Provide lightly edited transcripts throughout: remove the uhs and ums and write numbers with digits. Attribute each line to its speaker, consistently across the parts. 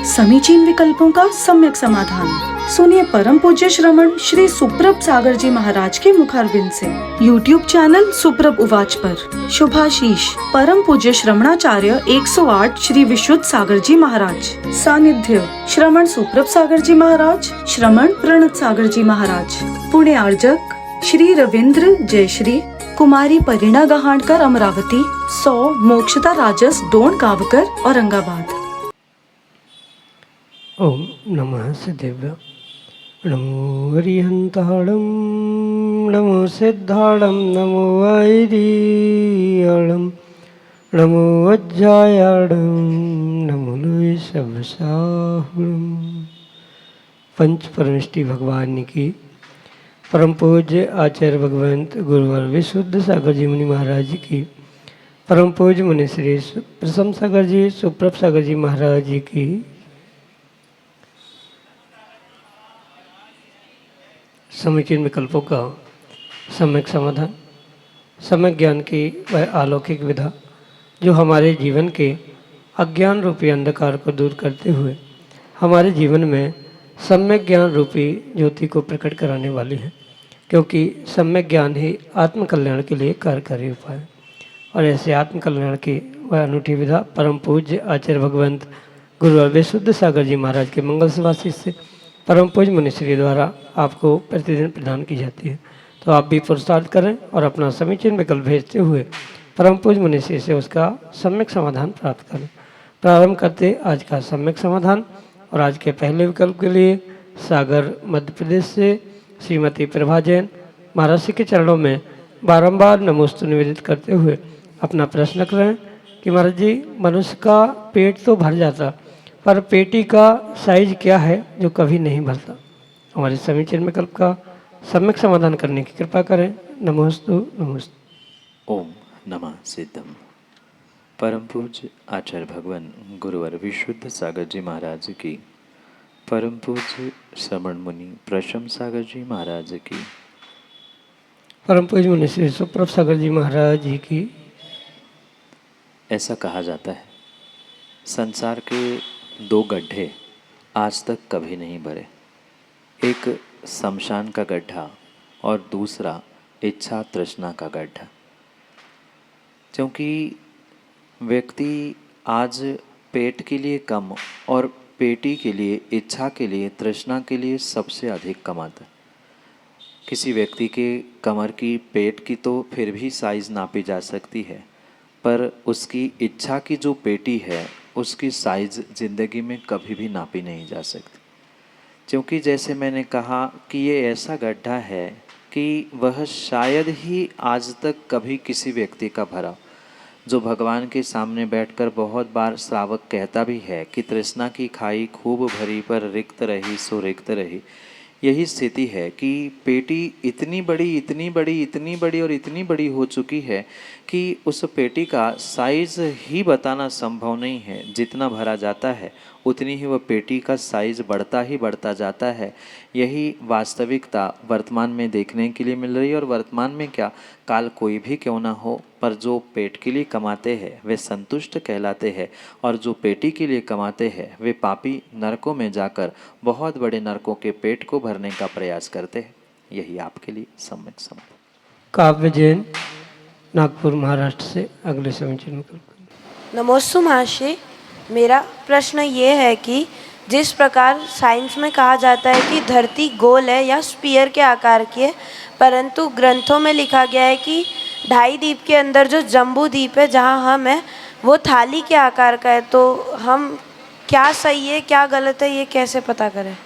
Speaker 1: समीचीन विकल्पों का सम्यक समाधान। सुनिए परम पूज्य श्रमण श्री सुप्रभ सागर जी महाराज के मुखारबिंद से YouTube चैनल सुप्रभ उवाच पर शुभाशीष परम पूज्य श्रमणाचार्य 108 श्री विशुद्ध सागर जी महाराज। सानिध्य श्रमण सुप्रभ सागर जी महाराज, श्रमण प्रणत सागर जी महाराज। पुणे आर्जक श्री रविंद्र जयश्री, कुमारी परिणा गहाणकर अमरावती, 100 मोक्षता राजस डोन गावकर औरंगाबाद।
Speaker 2: ओम नमः सिद्धेभ्य। नमो हरिहंताणं, नमो सिद्धाणं, नमो वैरियणं, नमो वज्रायाणं, नमो शवसाहुणं। पंच परमेष्टि भगवान की परम पूज्य आचार्य भगवंत गुरुवर विशुद्ध सागर जी मुनि महाराज की, परम पूज्य मुनि श्री प्रसम सागर जी सुप्रभ सागर जी महाराज जी की, समीचीन विकल्पों का सम्यक समाधान। सम्यक ज्ञान की वह अलौकिक विधा जो हमारे जीवन के अज्ञान रूपी अंधकार को दूर करते हुए हमारे जीवन में सम्यक ज्ञान रूपी ज्योति को प्रकट कराने वाली है, क्योंकि सम्यक ज्ञान ही आत्मकल्याण के लिए कार्यकारी उपाय है। और ऐसे आत्मकल्याण की वह अनूठी विधा परम पूज्य आचार्य भगवंत गुरु विशुद्ध सागर जी महाराज के मंगल सुभाषित से परम पूज्य मुनिश्री द्वारा आपको प्रतिदिन प्रदान की जाती है। तो आप भी पुरुषार्थ करें और अपना समीचीन विकल्प भेजते हुए परम पूज्य मुनिश्री से उसका सम्यक समाधान प्राप्त करें। प्रारंभ करते आज का सम्यक समाधान। और आज के पहले विकल्प के लिए सागर मध्य प्रदेश से श्रीमती प्रभा जैन महाराज जी के चरणों में बारंबार नमोस्तु निवेदित करते हुए अपना प्रश्न करें कि महाराज जी, मनुष्य का पेट तो भर जाता पर पेटी का साइज क्या है जो कभी नहीं भरता। हमारे समीचीन विकल्प का सम्यक समाधान करने की कृपा करें। नमोस्तु नमोस्तु।
Speaker 3: ओम नमः सिद्धम। परम पूज्य आचार्य भगवान गुरुवर विशुद्ध सागर जी महाराज की, परम पूज्य श्रमण मुनि प्रशम सागर जी महाराज की,
Speaker 2: परम पूज्य मुनि श्री सुप्रभ सागर जी महाराज जी की।
Speaker 3: ऐसा कहा जाता है संसार के दो गड्ढे आज तक कभी नहीं भरे, एक शमशान का गड्ढा और दूसरा इच्छा तृष्णा का गड्ढा। क्योंकि व्यक्ति आज पेट के लिए कम और पेटी के लिए, इच्छा के लिए, तृष्णा के लिए सबसे अधिक कमाता है। किसी व्यक्ति के कमर की, पेट की तो फिर भी साइज़ नापी जा सकती है, पर उसकी इच्छा की जो पेटी है उसकी साइज़ ज़िंदगी में कभी भी नापी नहीं जा सकती। क्योंकि जैसे मैंने कहा कि ये ऐसा गड्ढा है कि वह शायद ही आज तक कभी किसी व्यक्ति का भरा, जो भगवान के सामने बैठकर बहुत बार श्रावक कहता भी है कि तृष्णा की खाई खूब भरी पर रिक्त रही सो रिक्त रही। यही स्थिति है कि पेटी इतनी बड़ी, इतनी बड़ी, इतनी बड़ी और इतनी बड़ी हो चुकी है कि उस पेटी का साइज़ ही बताना संभव नहीं है। जितना भरा जाता है उतनी ही वह पेटी का साइज़ बढ़ता ही बढ़ता जाता है। यही वास्तविकता वर्तमान में देखने के लिए मिल रही है। और वर्तमान में क्या, काल कोई भी क्यों ना हो, पर जो पेट के लिए कमाते हैं वे संतुष्ट कहलाते हैं, और जो पेटी के लिए कमाते हैं वे पापी नरकों में जाकर बहुत बड़े नरकों के पेट को भरने का प्रयास करते हैं। यही आपके लिए सम्यक समाधान।
Speaker 2: काव्य जैन नागपुर महाराष्ट्र से अगले समीचीन विकल्प।
Speaker 4: नमोस्तु महाशय, मेरा प्रश्न ये है कि जिस प्रकार साइंस में कहा जाता है कि धरती गोल है या स्फीयर के आकार की है, परंतु ग्रंथों में लिखा गया है कि 2.5 द्वीप के अंदर जो जम्बू द्वीप है जहाँ हम हैं वो थाली के आकार का है, तो हम क्या सही है क्या गलत है ये कैसे पता करें?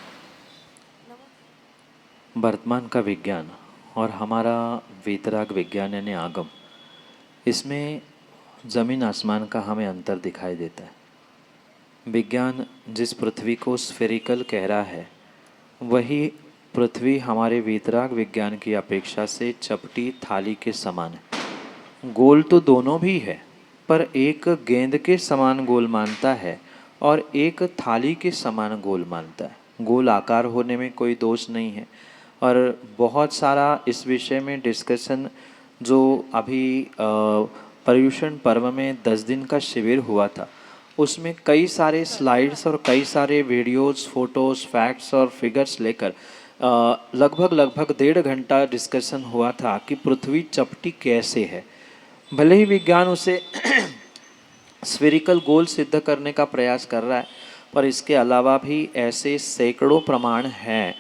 Speaker 3: वर्तमान का विज्ञान और हमारा वीतराग विज्ञान यानी आगम, इसमें ज़मीन आसमान का हमें अंतर दिखाई देता है। विज्ञान जिस पृथ्वी को स्फेरिकल कह रहा है, वही पृथ्वी हमारे वीतराग विज्ञान की अपेक्षा से चपटी थाली के समान है। गोल तो दोनों भी है, पर एक गेंद के समान गोल मानता है और एक थाली के समान गोल मानता है। गोल आकार होने में कोई दोष नहीं है। और बहुत सारा इस विषय में डिस्कशन जो अभी पर्यूषण पर्व में 10 दिन का शिविर हुआ था, उसमें कई सारे स्लाइड्स और कई सारे वीडियोस, फोटोज़, फैक्ट्स और फिगर्स लेकर लगभग लगभग 1.5 घंटा डिस्कशन हुआ था कि पृथ्वी चपटी कैसे है। भले ही विज्ञान उसे स्फेरिकल गोल सिद्ध करने का प्रयास कर रहा है, पर इसके अलावा भी ऐसे सैकड़ों प्रमाण हैं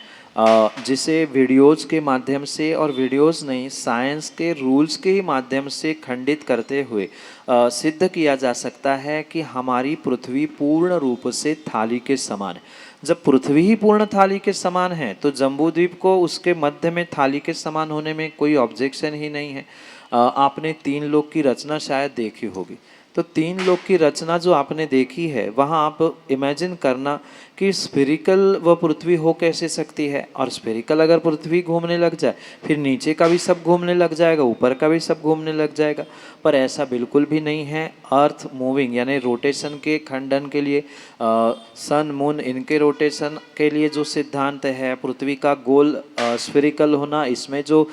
Speaker 3: जिसे वीडियोज़ के माध्यम से, और वीडियोज़ नहीं, साइंस के रूल्स के ही माध्यम से खंडित करते हुए सिद्ध किया जा सकता है कि हमारी पृथ्वी पूर्ण रूप से थाली के समान है। जब पृथ्वी ही पूर्ण थाली के समान है तो जम्बूद्वीप को उसके मध्य में थाली के समान होने में कोई ऑब्जेक्शन ही नहीं है। आपने 3 लोक की रचना शायद देखी होगी, तो 3 लोक की रचना जो आपने देखी है वहाँ आप इमेजिन करना कि स्फेरिकल वह पृथ्वी हो कैसे सकती है। और स्फेरिकल अगर पृथ्वी घूमने लग जाए फिर नीचे का भी सब घूमने लग जाएगा, ऊपर का भी सब घूमने लग जाएगा, पर ऐसा बिल्कुल भी नहीं है। अर्थ मूविंग यानी रोटेशन के खंडन के लिए सन मून इनके रोटेशन के लिए जो सिद्धांत है, पृथ्वी का गोल स्फेरिकल होना, इसमें जो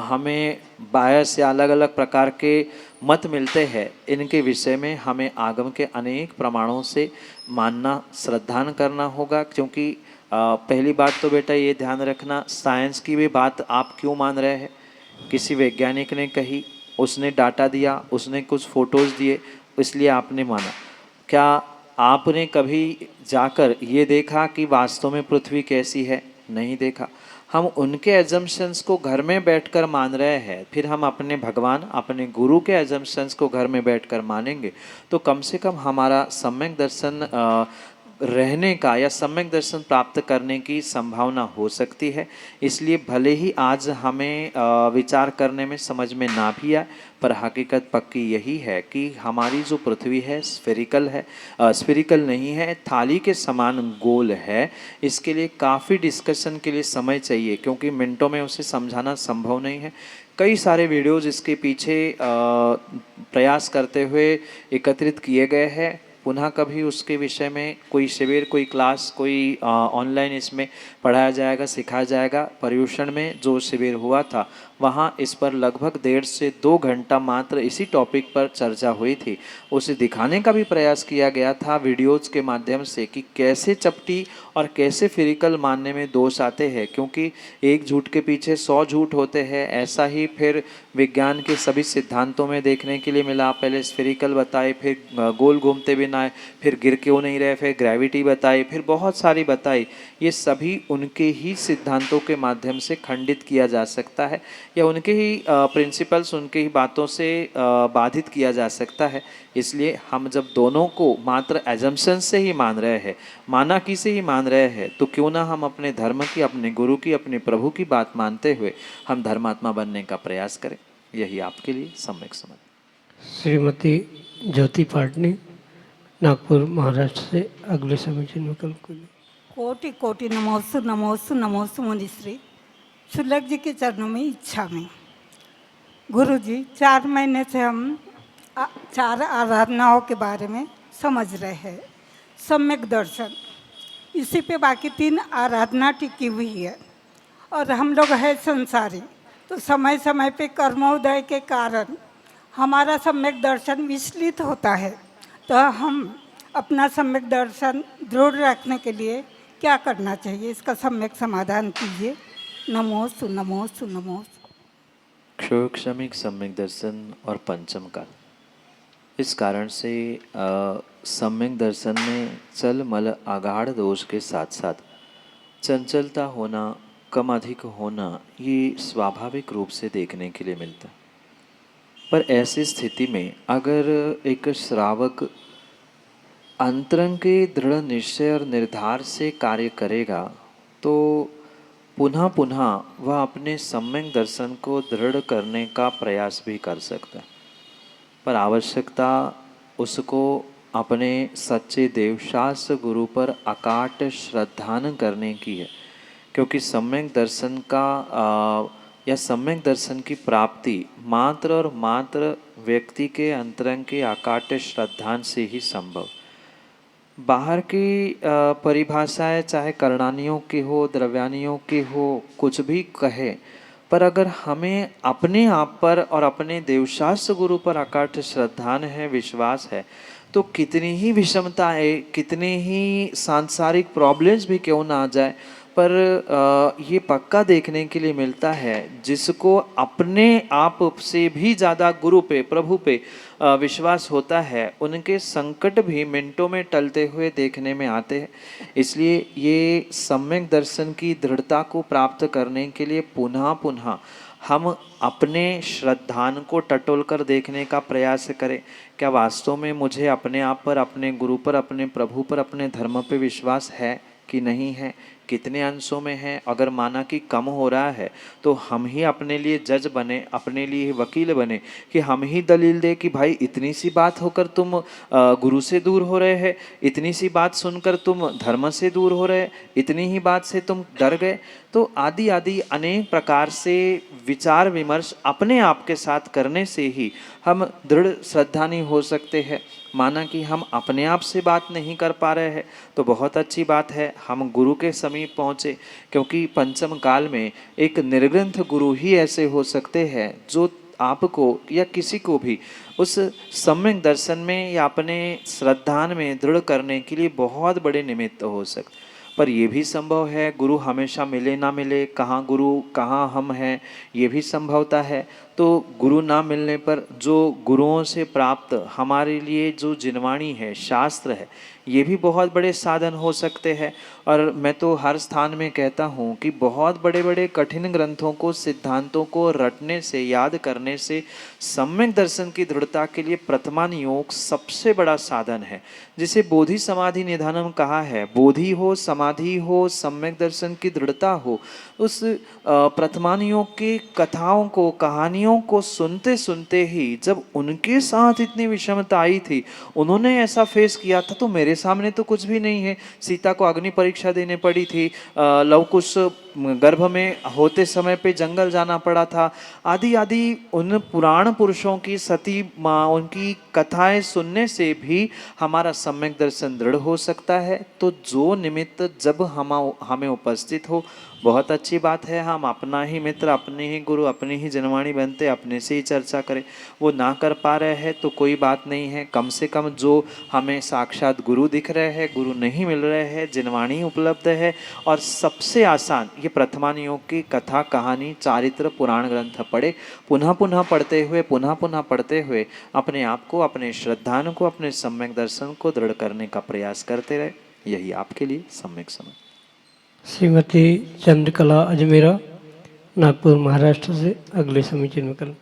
Speaker 3: हमें बायस या अलग अलग प्रकार के मत मिलते हैं, इनके विषय में हमें आगम के अनेक प्रमाणों से मानना, श्रद्धान करना होगा। क्योंकि पहली बात तो बेटा ये ध्यान रखना, साइंस की भी बात आप क्यों मान रहे हैं? किसी वैज्ञानिक ने कही, उसने डाटा दिया, उसने कुछ फोटोज़ दिए, इसलिए आपने माना। क्या आपने कभी जाकर ये देखा कि वास्तव में पृथ्वी कैसी है? नहीं देखा। हम उनके एजम्पशंस को घर में बैठकर मान रहे हैं, फिर हम अपने भगवान, अपने गुरु के एजम्पशंस को घर में बैठकर मानेंगे तो कम से कम हमारा सम्यक दर्शन रहने का या सम्यक दर्शन प्राप्त करने की संभावना हो सकती है। इसलिए भले ही आज हमें विचार करने में समझ में ना भी आए, पर हकीकत पक्की यही है कि हमारी जो पृथ्वी है स्फेरिकल है, स्फेरिकल नहीं है, थाली के समान गोल है। इसके लिए काफ़ी डिस्कशन के लिए समय चाहिए, क्योंकि मिनटों में उसे समझाना संभव नहीं है। कई सारे वीडियोज़ इसके पीछे प्रयास करते हुए एकत्रित किए गए हैं। पुनः कभी उसके विषय में कोई शिविर, कोई क्लास, कोई ऑनलाइन इसमें पढ़ाया जाएगा, सिखाया जाएगा। पर्यूषण में जो शिविर हुआ था वहाँ इस पर लगभग 1.5 से 2 घंटा मात्र इसी टॉपिक पर चर्चा हुई थी। उसे दिखाने का भी प्रयास किया गया था वीडियोज़ के माध्यम से कि कैसे चपटी और कैसे फिरिकल मानने में दोष आते हैं, क्योंकि एक झूठ के पीछे 100 झूठ होते हैं। ऐसा ही फिर विज्ञान के सभी सिद्धांतों में देखने के लिए मिला। पहले स्फेरिकल बताए, फिर गोल घूमते भी ना, फिर गिर क्यों नहीं रहे, फिर ग्रेविटी बताई, फिर बहुत सारी बताई। ये सभी उनके ही सिद्धांतों के माध्यम से खंडित किया जा सकता है, या उनके ही प्रिंसिपल्स, उनके ही बातों से बाधित किया जा सकता है। इसलिए हम जब दोनों को मात्र एजम्पशन से ही मान रहे हैं, माना की से ही मान रहे हैं, तो क्यों ना हम अपने धर्म की, अपने गुरु की, अपने प्रभु की बात मानते हुए हम धर्मात्मा बनने का प्रयास करें। यही आपके लिए सम्यक समझ।
Speaker 2: श्रीमती ज्योति पाटनी, नागपुर, महाराष्ट्र से अगले समीचीन विकल्प के लिए।
Speaker 5: कोटि कोटि नमोस्तु नमोस्तु नमोस्तु मुनिश्री। शुल्लक जी के चरणों में इच्छा में। गुरु जी, 4 महीने से हम 4 आराधनाओं के बारे में समझ रहे हैं। सम्यक दर्शन, इसी पे बाकी 3 आराधना टिकी हुई है। और हम लोग हैं संसारी, तो समय समय पे कर्मोदय के कारण हमारा सम्यक दर्शन विचलित होता है। तो हम अपना सम्यक दर्शन दृढ़ रखने के लिए क्या करना चाहिए, इसका सम्यक समाधान कीजिए। नमोस्तु नमोस्तु नमोस्तु।
Speaker 3: क्षोक्षमिक सम्यक दर्शन और पंचम काल, इस कारण से सम्यक दर्शन में चल मल आगाढ़ दोष के साथ साथ चंचलता होना, कम अधिक होना, ये स्वाभाविक रूप से देखने के लिए मिलता है। पर ऐसी स्थिति में अगर एक श्रावक अंतरंग के दृढ़ निश्चय और निर्धार से कार्य करेगा तो पुनः पुनः वह अपने सम्यक दर्शन को दृढ़ करने का प्रयास भी कर सकता है। पर आवश्यकता उसको अपने सच्चे देवशास्त्र गुरु पर अकाट श्रद्धान करने की है, क्योंकि सम्यक दर्शन का या सम्यक दर्शन की प्राप्ति मात्र और मात्र व्यक्ति के अंतरंग के अकाट श्रद्धान से ही संभव। बाहर की परिभाषाएं चाहे करणानियों की हो, द्रव्यानियों की हो, कुछ भी कहे, पर अगर हमें अपने आप पर और अपने देवशास्त्र गुरु पर अकाट श्रद्धान है, विश्वास है, तो कितनी ही विषमताएं, कितने ही सांसारिक प्रॉब्लम्स भी क्यों ना आ जाए, पर ये पक्का देखने के लिए मिलता है, जिसको अपने आप से भी ज़्यादा गुरु पे, प्रभु पे विश्वास होता है, उनके संकट भी मिनटों में टलते हुए देखने में आते हैं। इसलिए ये सम्यक दर्शन की दृढ़ता को प्राप्त करने के लिए पुनः पुनः हम अपने श्रद्धान को टटोल कर देखने का प्रयास करें। क्या वास्तव में मुझे अपने आप पर, अपने गुरु पर, अपने प्रभु पर, अपने धर्म पर विश्वास है कि नहीं है, कितने अंशों में है। अगर माना कि कम हो रहा है तो हम ही अपने लिए जज बने, अपने लिए वकील बने कि हम ही दलील दे कि भाई इतनी सी बात होकर तुम गुरु से दूर हो रहे हैं, इतनी सी बात सुनकर तुम धर्म से दूर हो रहे, इतनी ही बात से तुम डर गए। तो आदि आदि अनेक प्रकार से विचार विमर्श अपने आप के साथ करने से ही हम दृढ़ श्रद्धानी हो सकते हैं। माना कि हम अपने आप से बात नहीं कर पा रहे हैं तो बहुत अच्छी बात है, हम गुरु के समीप पहुँचे, क्योंकि पंचम काल में एक निर्ग्रंथ गुरु ही ऐसे हो सकते हैं जो आपको या किसी को भी उस सम्यक दर्शन में या अपने श्रद्धान में दृढ़ करने के लिए बहुत बड़े निमित्त हो सकते। पर यह भी संभव है गुरु हमेशा मिले ना मिले, कहाँ गुरु कहाँ हम हैं, ये भी संभवता है। तो गुरु ना मिलने पर जो गुरुओं से प्राप्त हमारे लिए जो जिनवाणी है, शास्त्र है, ये भी बहुत बड़े साधन हो सकते हैं। और मैं तो हर स्थान में कहता हूँ कि बहुत बड़े बड़े कठिन ग्रंथों को, सिद्धांतों को रटने से, याद करने से सम्यक दर्शन की दृढ़ता के लिए प्रथमान योग सबसे बड़ा साधन है, जिसे बोधि समाधि निधानम कहा है। बोधि हो, समाधि हो, सम्यक दर्शन की दृढ़ता हो, उस प्रथमान योग की कथाओं को, कहानियों को सुनते सुनते ही जब उनके साथ इतनी विषमता आई थी, उन्होंने ऐसा फेस किया था, तो मेरे सामने तो कुछ भी नहीं है। सीता को अग्नि परीक्षा देने पड़ी थी, लवकुश गर्भ में होते समय पे जंगल जाना पड़ा था, आदि आदि उन पुराण पुरुषों की, सती माँ, उनकी कथाएं सुनने से भी हमारा सम्यक दर्शन दृढ़ हो सकता है। तो जो निमित्त जब हमें उपस्थित हो, बहुत अच्छी बात है। हम अपना ही मित्र, अपने ही गुरु, अपनी ही जनवाणी बनते, अपने से ही चर्चा करें। वो ना कर पा रहे हैं तो कोई बात नहीं है, कम से कम जो हमें साक्षात गुरु दिख रहे हैं, गुरु नहीं मिल रहे हैं, जनवाणी उपलब्ध है। और सबसे आसान ये प्रथमान योग की कथा, कहानी, चारित्र, पुराण ग्रंथ पढ़े, पुनः पुनः पढ़ते हुए, पुनः पुनः पढ़ते हुए अपने आप को, अपने श्रद्धान को, अपने सम्यक दर्शन को दृढ़ करने का प्रयास करते रहे। यही आपके लिए सम्यक समय।
Speaker 2: श्रीमती चंद्रकला अजमेरा, नागपुर महाराष्ट्र से अगले समीचीन विकल्प।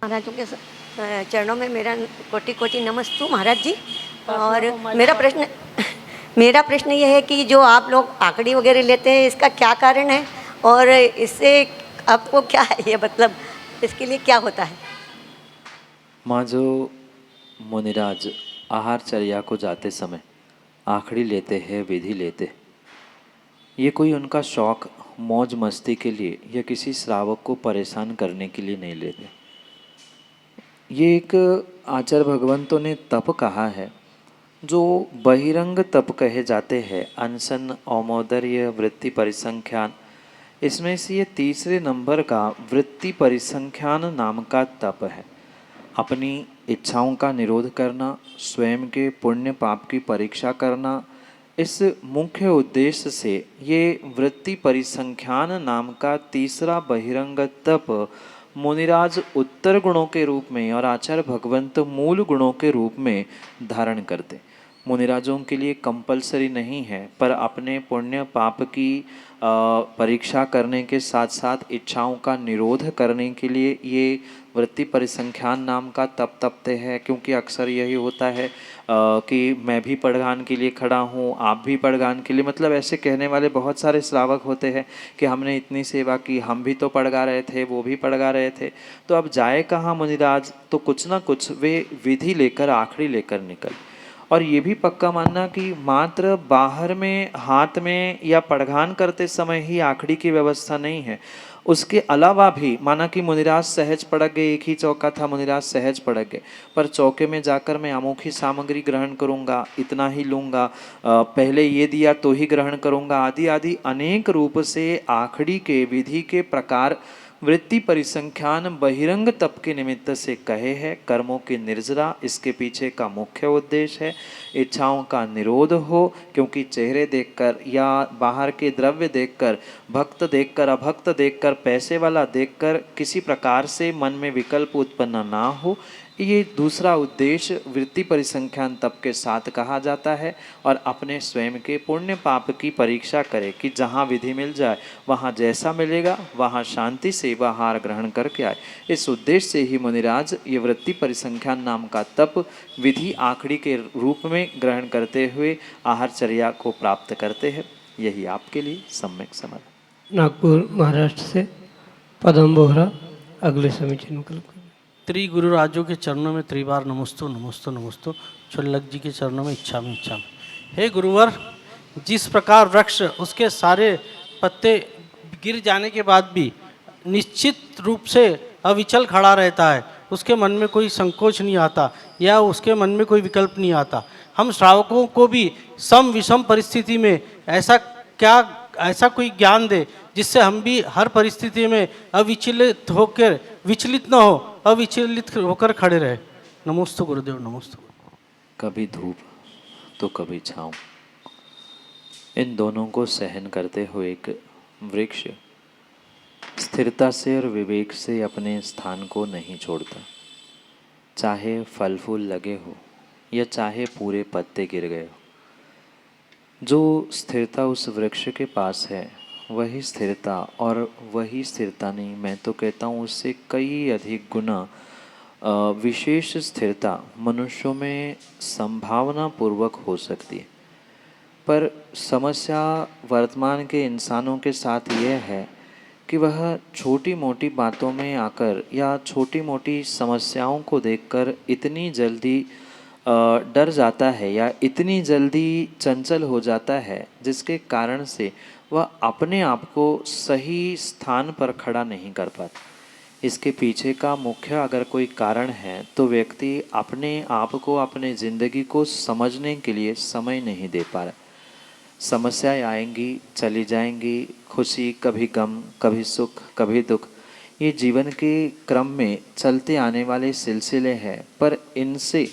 Speaker 6: महाराजों के चरणों में मेरा कोटि कोटि नमस्तु महाराज जी। और मेरा प्रश्न ये है कि जो आप लोग आंकड़ी वगैरह लेते हैं, इसका क्या कारण है और इससे आपको क्या है, ये मतलब इसके लिए क्या होता है?
Speaker 3: माँ, जो मुनिराज आहारचर्या को जाते समय आखड़ी लेते हैं, विधि लेते, ये कोई उनका शौक, मौज मस्ती के लिए या किसी श्रावक को परेशान करने के लिए नहीं लेते। ये एक आचार्य भगवंतों ने तप कहा है, जो बहिरंग तप कहे जाते हैं, अनशन, औमोदर्य, वृत्ति परिसंख्यान। इसमें से ये तीसरे नंबर का वृत्ति परिसंख्यान नाम का तप है। अपनी इच्छाओं का निरोध करना, स्वयं के पुण्य पाप की परीक्षा करना, इस मुख्य उद्देश्य से ये वृत्ति परिसंख्यान नाम का तीसरा बहिरंग तप मुनिराज उत्तर गुणों के रूप में और आचार्य भगवंत मूल गुणों के रूप में धारण करते। मुनिराजों के लिए कंपलसरी नहीं है, पर अपने पुण्य पाप की परीक्षा करने के साथ साथ इच्छाओं का निरोध करने के लिए ये वृत्ति परिसंख्यान नाम का तप तपते हैं। क्योंकि अक्सर यही होता है कि मैं भी पड़गान के लिए खड़ा हूँ, आप भी पड़गान के लिए, मतलब ऐसे कहने वाले बहुत सारे श्रावक होते हैं कि हमने इतनी सेवा की, हम भी तो पड़गा रहे थे, वो भी पड़गा रहे थे, तो अब जाए कहाँ मुनिराज। तो कुछ ना कुछ वे विधि लेकर, आखड़ी लेकर निकल। और ये भी पक्का मानना कि मात्र बाहर में, हाथ में या पड़घान करते समय ही आखड़ी की व्यवस्था नहीं है, उसके अलावा भी माना कि मुनिराज सहज पड़क गए, एक ही चौका था, मुनिराज सहज पड़क गए, पर चौके में जाकर मैं अमोखी सामग्री ग्रहण करूंगा, इतना ही लूंगा, पहले ये दिया तो ही ग्रहण करूंगा, आदि आदि अनेक रूप से आखड़ी के, विधि के प्रकार वृत्ति परिसंख्यान बहिरंग तप के निमित्त से कहे है। कर्मों की निर्जरा इसके पीछे का मुख्य उद्देश्य है। इच्छाओं का निरोध हो, क्योंकि चेहरे देखकर या बाहर के द्रव्य देखकर, भक्त देखकर, अभक्त देखकर, पैसे वाला देखकर किसी प्रकार से मन में विकल्प उत्पन्न ना हो, ये दूसरा उद्देश्य वृत्ति परिसंख्यान तप के साथ कहा जाता है। और अपने स्वयं के पुण्य पाप की परीक्षा करे कि जहाँ विधि मिल जाए वहाँ जैसा मिलेगा वहाँ शांति से वह आहार ग्रहण करके आए। इस उद्देश्य से ही मुनिराज ये वृत्ति परिसंख्यान नाम का तप विधि आखड़ी के रूप में ग्रहण करते हुए आहारचर्या को प्राप्त करते हैं। यही आपके लिए सम्यक समाधान।
Speaker 2: नागपुर महाराष्ट्र से पदम बोहरा अगले समीचीन विकल्प करें।
Speaker 7: त्रिगुरु राजों के चरणों में त्रिबार नमस्तु नमस्तु नमस्तु। क्षुल्लक जी के चरणों में इच्छा में इच्छा में। हे गुरुवर, जिस प्रकार वृक्ष उसके सारे पत्ते गिर जाने के बाद भी निश्चित रूप से अविचल खड़ा रहता है, उसके मन में कोई संकोच नहीं आता या उसके मन में कोई विकल्प नहीं आता, हम श्रावकों को भी सम विषम परिस्थिति में ऐसा कोई ज्ञान दे जिससे हम भी हर परिस्थिति में अविचलित होकर विचलित न हो, अविचलित होकर खड़े रहे। नमोस्तु गुरुदेव, नमोस्तु।
Speaker 3: कभी धूप तो कभी छाँव, इन दोनों को सहन करते हुए एक वृक्ष स्थिरता से और विवेक से अपने स्थान को नहीं छोड़ता। चाहे फल फूल लगे हो या चाहे पूरे पत्ते गिर गए हो, जो स्थिरता उस वृक्ष के पास है वही स्थिरता, और वही स्थिरता नहीं, मैं तो कहता हूँ उससे कई अधिक गुना विशेष स्थिरता मनुष्यों में संभावना पूर्वक हो सकती है। पर समस्या वर्तमान के इंसानों के साथ यह है कि वह छोटी मोटी बातों में आकर या छोटी मोटी समस्याओं को देखकर इतनी जल्दी डर जाता है या इतनी जल्दी चंचल हो जाता है, जिसके कारण से वह अपने आप को सही स्थान पर खड़ा नहीं कर पाता। इसके पीछे का मुख्य अगर कोई कारण है तो व्यक्ति अपने आप को, अपने ज़िंदगी को समझने के लिए समय नहीं दे पा रहा। समस्याएं आएंगी, चली जाएंगी, खुशी, कभी गम, कभी सुख, कभी दुख, ये जीवन के क्रम में चलते आने वाले सिलसिले हैं। पर इनसे,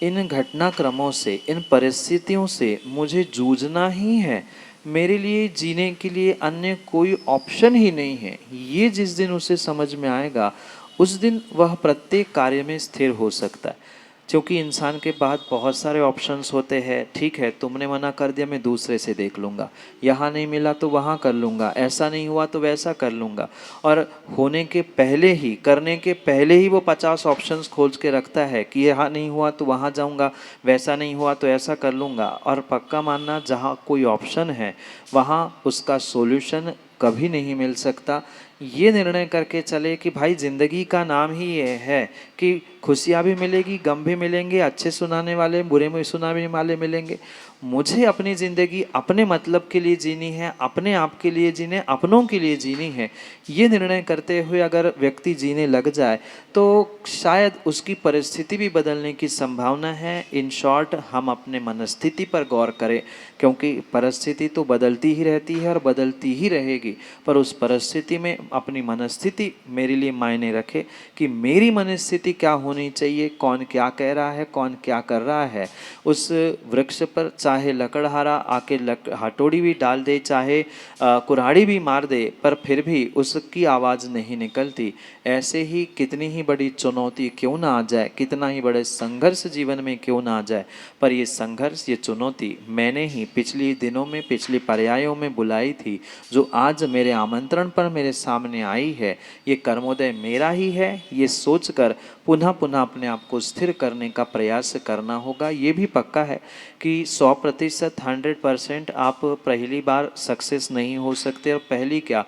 Speaker 3: इन घटनाक्रमों से, इन परिस्थितियों से मुझे जूझना ही है। मेरे लिए जीने के लिए अन्य कोई ऑप्शन ही नहीं है। ये जिस दिन उसे समझ में आएगा उस दिन वह प्रत्येक कार्य में स्थिर हो सकता है। क्योंकि इंसान के पास बहुत सारे ऑप्शंस होते हैं। ठीक है, तुमने मना कर दिया, मैं दूसरे से देख लूँगा, यहाँ नहीं मिला तो वहाँ कर लूँगा, ऐसा नहीं हुआ तो वैसा कर लूँगा। और होने के पहले ही, करने के पहले ही वो 50 ऑप्शंस खोज के रखता है कि यहाँ नहीं हुआ तो वहाँ जाऊँगा, वैसा नहीं हुआ तो ऐसा कर लूँगा। और पक्का मानना, जहाँ कोई ऑप्शन है वहाँ उसका सॉल्यूशन कभी नहीं मिल सकता। ये निर्णय करके चले कि भाई ज़िंदगी का नाम ही ये है कि खुशियाँ भी मिलेगी, गम भी मिलेंगे, अच्छे सुनाने वाले, बुरे में सुनाने वाले मिलेंगे। मुझे अपनी ज़िंदगी अपने मतलब के लिए जीनी है, अपने आप के लिए जीने, अपनों के लिए जीनी है। ये निर्णय करते हुए अगर व्यक्ति जीने लग जाए तो शायद उसकी परिस्थिति भी बदलने की संभावना है। इन शॉर्ट, हम अपने मनस्थिति पर गौर करें, क्योंकि परिस्थिति तो बदलती ही रहती है और बदलती ही रहेगी। पर उस परिस्थिति में अपनी मनस्थिति मेरे लिए मायने रखे कि मेरी मनस्थिति क्या होनी चाहिए, कौन क्या कह रहा है, कौन क्या कर रहा है। उस वृक्ष पर चाहे लकड़हारा आके हथौड़ी भी डाल दे, चाहे कुल्हाड़ी भी मार दे, पर फिर भी उसकी आवाज़ नहीं निकलती। ऐसे ही कितनी ही बड़ी चुनौती क्यों ना आ जाए, कितना ही बड़े संघर्ष जीवन में क्यों ना आ जाए, पर ये संघर्ष, ये चुनौती मैंने ही पिछले दिनों में, पिछले पर्यायों में बुलाई थी, जो आज मेरे आमंत्रण पर मेरे सामने आई है। ये कर्मोदय मेरा ही है, ये सोचकर पुनः पुनः अपने आप को स्थिर करने का प्रयास करना होगा। ये भी पक्का है कि 100%, 100% आप पहली बार सक्सेस नहीं हो सकते। और पहली क्या,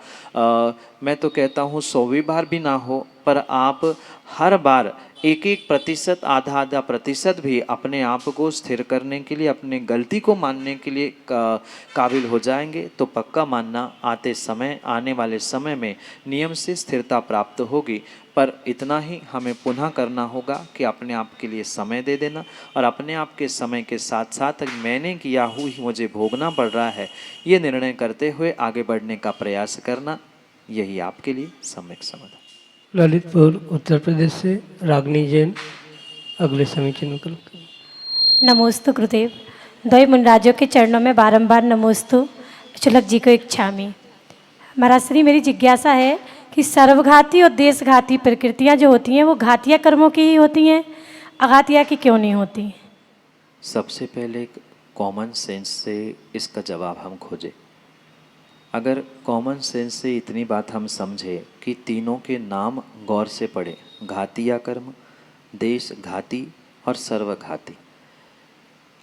Speaker 3: मैं तो कहता हूँ 100वीं बार भी ना हो, पर आप हर बार 1-1%, आधा प्रतिशत भी अपने आप को स्थिर करने के लिए, अपने गलती को मानने के लिए काबिल हो जाएंगे तो पक्का मानना, आने वाले समय में नियम से स्थिरता प्राप्त होगी। पर इतना ही हमें पुनः करना होगा कि अपने आप के लिए समय दे देना, और अपने आप के समय के साथ साथ मैंने किया हुई मुझे भोगना पड़ रहा है, ये निर्णय करते हुए आगे बढ़ने का प्रयास करना। यही आपके लिए सम्यक समाधान।
Speaker 2: ललितपुर उत्तर प्रदेश से रागनी जैन अगले समीचीन विकल्प।
Speaker 8: नमोस्तु गुरुदेव। द्वय मुनराजों के चरणों में बारंबार नमोस्तु शुलक जी को इच्छामि। महाराज श्री, मेरी जिज्ञासा है कि सर्वघाती और देशघाती प्रकृतियाँ जो होती हैं वो घातिया कर्मों की ही होती हैं, अघातिया की क्यों नहीं होती?
Speaker 3: सबसे पहले कॉमन सेंस से इसका जवाब हम खोजें। अगर कॉमन सेंस से इतनी बात हम समझे कि तीनों के नाम गौर से पढ़े, घातिया कर्म, देश घाती और सर्वघाती,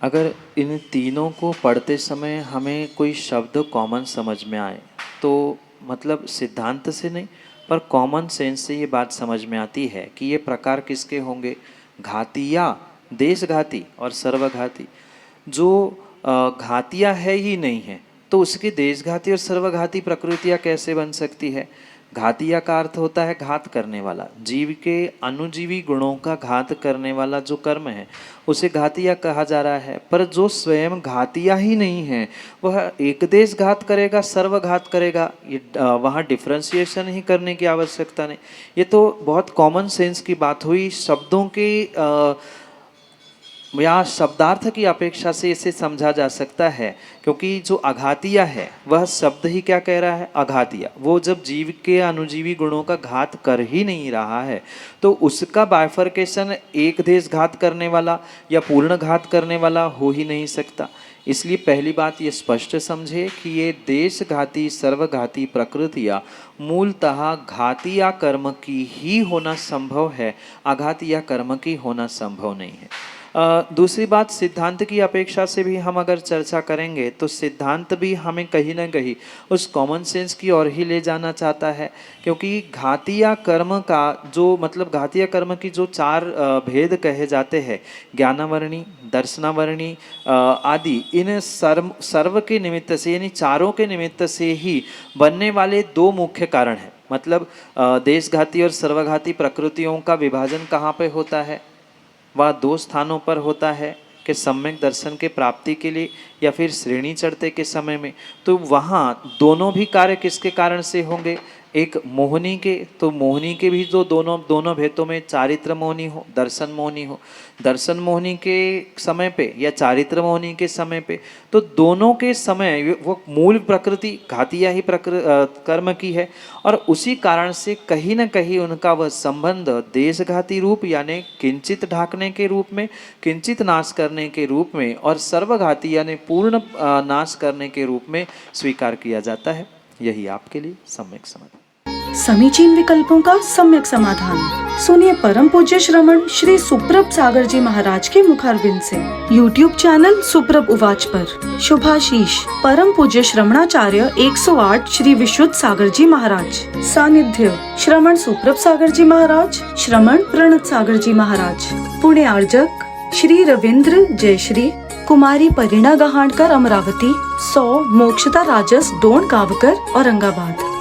Speaker 3: अगर इन तीनों को पढ़ते समय हमें कोई शब्द कॉमन समझ में आए तो मतलब सिद्धांत से नहीं पर कॉमन सेंस से ये बात समझ में आती है कि ये प्रकार किसके होंगे, घातिया, देशघाती और सर्वघाती। जो घातिया है ही नहीं है तो उसकी देशघाती और सर्वघाती प्रकृतियाँ कैसे बन सकती है? घातिया का अर्थ होता है घात करने वाला, जीव के अनुजीवी गुणों का घात करने वाला जो कर्म है उसे घातिया कहा जा रहा है। पर जो स्वयं घातिया ही नहीं है वह एक देश घात करेगा, सर्वघात करेगा, ये वहाँ डिफ्रेंशिएशन ही करने की आवश्यकता नहीं। ये तो बहुत कॉमन सेंस की बात हुई। शब्दों के या शब्दार्थ की अपेक्षा से इसे समझा जा सकता है, क्योंकि जो अघातिया है वह शब्द ही क्या कह रहा है, अघातिया। वो जब जीव के अनुजीवी गुणों का घात कर ही नहीं रहा है तो उसका बाइफर्केशन एक देश घात करने वाला या पूर्ण घात करने वाला हो ही नहीं सकता। इसलिए पहली बात ये स्पष्ट समझे कि ये देशघाती सर्वघाती प्रकृतियाँ मूलतः घातिया कर्म की ही होना संभव है, अघातिया कर्म की होना संभव नहीं है। दूसरी बात, सिद्धांत की अपेक्षा से भी हम अगर चर्चा करेंगे तो सिद्धांत भी हमें कहीं ना कहीं उस कॉमन सेंस की ओर ही ले जाना चाहता है, क्योंकि घातिया कर्म का जो मतलब घातिया कर्म की जो चार भेद कहे जाते हैं, ज्ञानावरणी, दर्शनावरणी आदि, इन सर्व के निमित्त से यानी चारों के निमित्त से ही बनने वाले दो मुख्य कारण हैं। मतलब देशघाती और सर्वघाती प्रकृतियों का विभाजन कहाँ पे होता है? वह दो स्थानों पर होता है कि सम्यक दर्शन के प्राप्ति के लिए या फिर श्रेणी चढ़ते के समय में। तो वहाँ दोनों भी कार्य किसके कारण से होंगे? एक मोहिनी के, तो मोहिनी के भी जो दोनों भेदों में चारित्र मोहिनी हो, दर्शन मोहिनी हो, दर्शन मोहिनी के समय पे या चारित्र मोहिनी के समय पे, तो दोनों के समय वो मूल प्रकृति घातिया ही कर्म की है और उसी कारण से कहीं न कहीं उनका वह संबंध देशघाती रूप यानी किंचित ढाकने के रूप में, किंचित नाश करने के रूप में और सर्वघाती यानी पूर्ण नाश करने के रूप में स्वीकार किया जाता है। यही आपके लिए सम्यक समाधान।
Speaker 1: समीचीन विकल्पों का सम्यक समाधान सुनिए परम पूज्य श्रमण श्री सुप्रभ सागर जी महाराज के मुखारविंद से। YouTube चैनल सुप्रभ उवाच पर शुभाशीष परम पूज्य श्रमणाचार्य 108 श्री विशुद्ध सागर जी महाराज। सानिध्य श्रमण सुप्रभ सागर जी महाराज, श्रमण प्रणत सागर जी महाराज। पुणे आर्जक श्री रविंद्र जयश्री, कुमारी परिणा गहाणकर अमरावती, 100 मोक्षता राजस डोन कावकर औरंगाबाद।